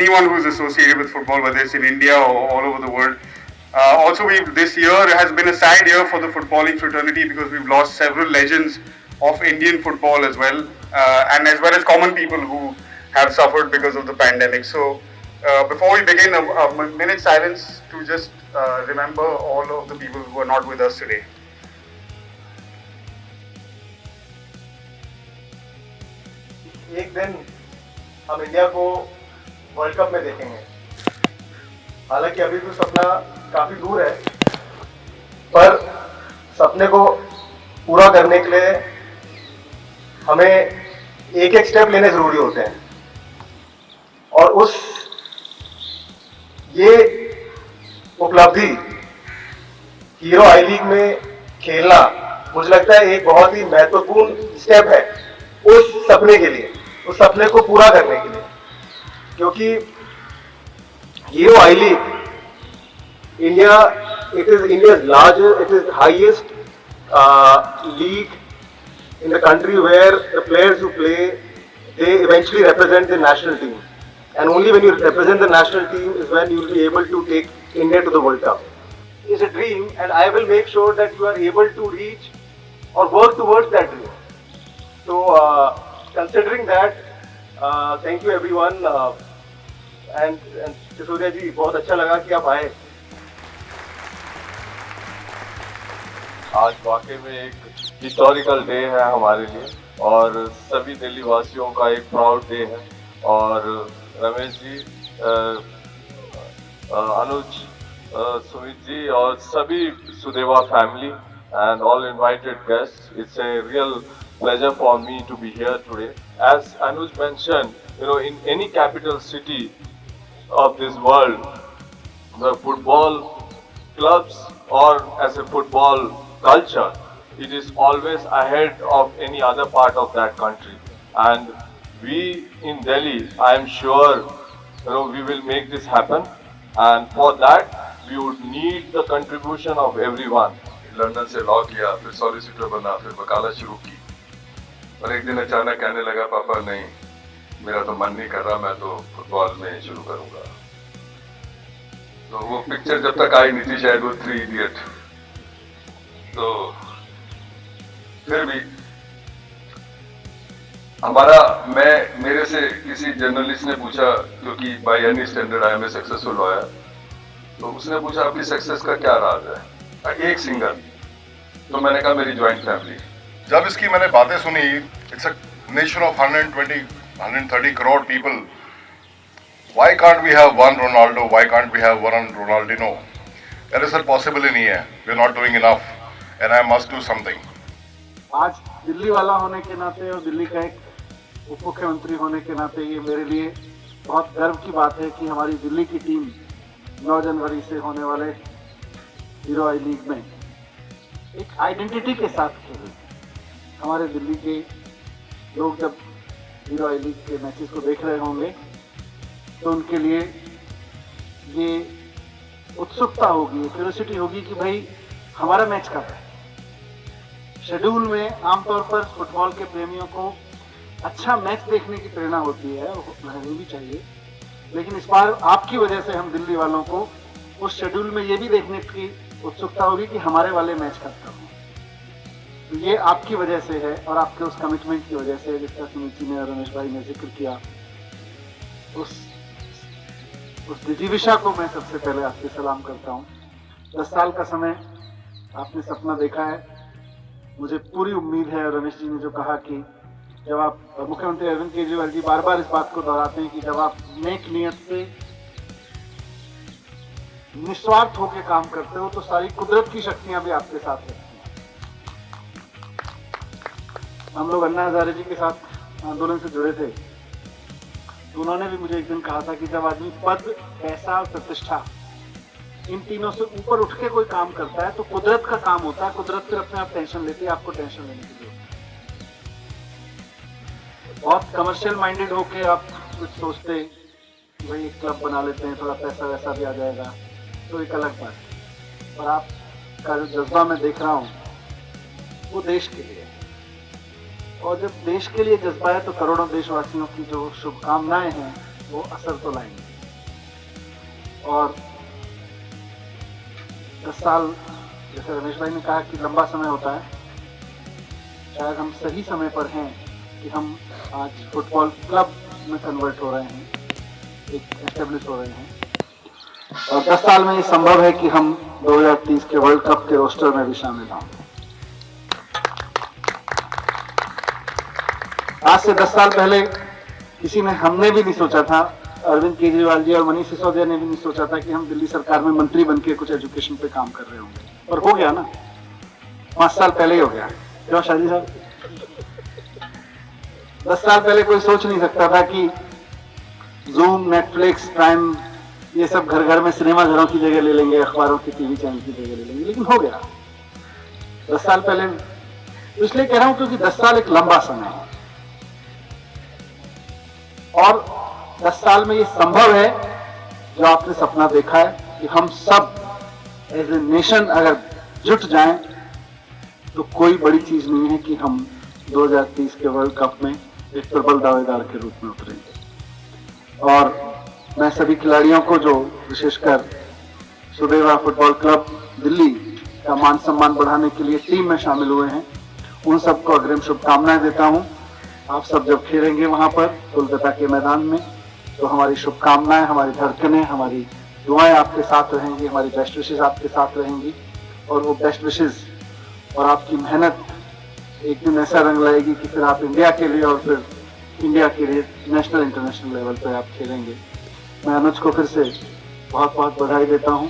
anyone who is associated with football, whether it's in India or all over the world. Also, this year has been a sad year for the footballing fraternity because we've lost several legends of Indian football as well, and as well as common people who have suffered because of the pandemic. So, before we begin, a minute silence to just remember all of the people who are not with us today. एक दिन हम India को world cup में देखेंगे। हालांकि अभी भी सपना काफी दूर है, पर सपने को पूरा करने के लिए हमें एक एक स्टेप लेने जरूरी होते हैं। और ये उपलब्धि हीरो आई लीग में खेलना मुझे लगता है एक बहुत ही महत्वपूर्ण स्टेप है उस सपने के लिए, उस सपने को पूरा करने के लिए, क्योंकि hero I league it is India's largest, it is the highest league in the country where the players who play, they eventually represent the national team, and only when you represent the national team is when you will be able to take India to the World Cup. It is a dream, and I will make sure that you are able to reach or work towards that dream. So considering that, thank you everyone, and Sisodia ji बहुत अच्छा लगा कि आप आए। आज वाकई में एक हिस्टोरिकल डे है हमारे लिए और सभी दिल्ली वासियों का एक प्राउड डे है। और रमेश जी, अनुज, सुमित जी और सभी Sudeva family and all invited guests, it's a real pleasure for me to be here today. As Anuj mentioned, in any capital city of this world, the football clubs or as a football culture, it is always ahead of any other part of that country. And we in Delhi, I am sure, we will make this happen. And for that, we would need the contribution of everyone. London से law किया, फिर solicitor बना, फिर वकालत शुरू की, और एक दिन अचानक कहने लगा, पापा नहीं, मेरा तो मन नहीं कर रहा, मैं तो फुटबॉल में शुरू करूंगा। तो वो पिक्चर जब तक आई नहीं थी शायद, वो 3 इडियट। तो फिर भी मेरे से किसी जर्नलिस्ट ने पूछा, क्योंकि by any standard I am a successful lawyer, तो उसने पूछा आपकी सक्सेस का क्या राज है? एक सिंगल। तो मैंने कहा मेरी ज्वाइंट फैमिली। जब इसकी मैंने बातें सुनी, it's a nation of 130 crore people, why can't we have one Ronaldo, why can't we have one Ronaldinho? That is possible ही नहीं है। We are not doing enough and I must do something. आज दिल्ली वाला होने के नाते और दिल्ली का एक उप मुख्यमंत्री होने के नाते ये मेरे लिए बहुत गर्व की बात है कि हमारी दिल्ली की टीम 9 जनवरी से होने वाले हीरो आई लीग में एक आइडेंटिटी के साथ खेले। हमारे दिल्ली के लोग जब हीरो आई लीग के मैचेस को देख रहे होंगे तो उनके लिए ये उत्सुकता होगी, क्यूरियोसिटी होगी कि भाई हमारा मैच कब है। शेड्यूल में आमतौर पर फुटबॉल के प्रेमियों को अच्छा मैच देखने की प्रेरणा होती है, वो रहनी भी चाहिए, लेकिन इस बार आपकी वजह से हम दिल्ली वालों को उस शेड्यूल में ये भी देखने की उत्सुकता होगी कि हमारे वाले मैच कब हों। तो ये आपकी वजह से है और आपके उस कमिटमेंट की वजह से, जिसका सुमित जी ने और रमेश भाई ने जिक्र किया। उस जिजीविषा को मैं सबसे पहले आपसे सलाम करता हूँ। 10 साल का समय आपने सपना देखा है। मुझे पूरी उम्मीद है, रमेश जी ने जो कहा कि जब आप, मुख्यमंत्री अरविंद केजरीवाल जी बार बार इस बात को दोहराते हैं कि जब आप नेक नियत से निस्वार्थ होकर काम करते हो तो सारी कुदरत की शक्तियां भी आपके साथ रहती हैं। हम लोग अन्ना हजारे जी के साथ आंदोलन से जुड़े थे, तो उन्होंने भी मुझे एक दिन कहा था कि जब आदमी पद, पैसा और प्रतिष्ठा इन तीनों से ऊपर उठ के कोई काम करता है तो कुदरत का काम होता है, कुदरत फिर अपने आप टेंशन लेती है, आपको टेंशन लेने की जरूरत है। बहुत कमर्शियल माइंडेड होके आप कुछ सोचते भाई एक क्लब बना लेते हैं, थोड़ा पैसा वैसा भी आ जाएगा, तो एक अलग बात है। पर आपका जो जज्बा मैं देख रहा हूँ वो देश के लिए, और जब देश के लिए जज्बा है तो करोड़ों देशवासियों की जो शुभकामनाएं हैं वो असर तो लाएंगे। और 10 साल, जैसे रमेश भाई ने कहा कि लंबा समय होता है, शायद हम सही समय पर हैं कि हम आज फुटबॉल क्लब में कन्वर्ट हो रहे हैं, एक एस्टेब्लिश हो रहे हैं, और 10 साल में ये संभव है कि हम 2030 के वर्ल्ड कप के रोस्टर में भी शामिल हों। आज से 10 साल पहले हमने भी नहीं सोचा था, अरविंद केजरीवाल जी और मनीष सिसोदिया ने भी नहीं सोचा था कि हम दिल्ली सरकार में मंत्री बन के कुछ एजुकेशन पे काम कर रहे होंगे, और हो गया ना, 5 साल पहले ही हो गया। क्यों शादी साहब? 10 साल पहले कोई सोच नहीं सकता था कि जूम, नेटफ्लिक्स, प्राइम, ये सब घर घर में सिनेमा घरों की जगह ले लेंगे, अखबारों की, टीवी चैनल की जगह ले लेंगे, लेकिन हो गया 10 साल पहले। तो इसलिए कह रहा हूं क्योंकि 10 साल एक लंबा समय है, और 10 साल में ये संभव है जो आपने सपना देखा है कि हम सब एज ए नेशन अगर जुट जाएं तो कोई बड़ी चीज नहीं है कि हम 2030 के वर्ल्ड कप में एक प्रबल दावेदार के रूप में उतरेंगे। और मैं सभी खिलाड़ियों को जो विशेषकर सुदेवा फुटबॉल क्लब दिल्ली का मान सम्मान बढ़ाने के लिए टीम में शामिल हुए हैं, उन सबको अग्रिम शुभकामनाएं देता हूं। आप सब जब खेलेंगे वहां पर कोलकाता के मैदान में, तो हमारी शुभकामनाएं, हमारी धड़कनें, हमारी दुआएं आपके साथ रहेंगी, हमारी बेस्ट विशेस आपके साथ रहेंगी, और वो बेस्ट विशेस और आपकी मेहनत एक दिन ऐसा रंग लाएगी कि फिर आप इंडिया के लिए और फिर इंडिया के लिए नेशनल इंटरनेशनल लेवल पर आप खेलेंगे। मैं अनुज को फिर से बहुत बहुत बधाई देता हूं।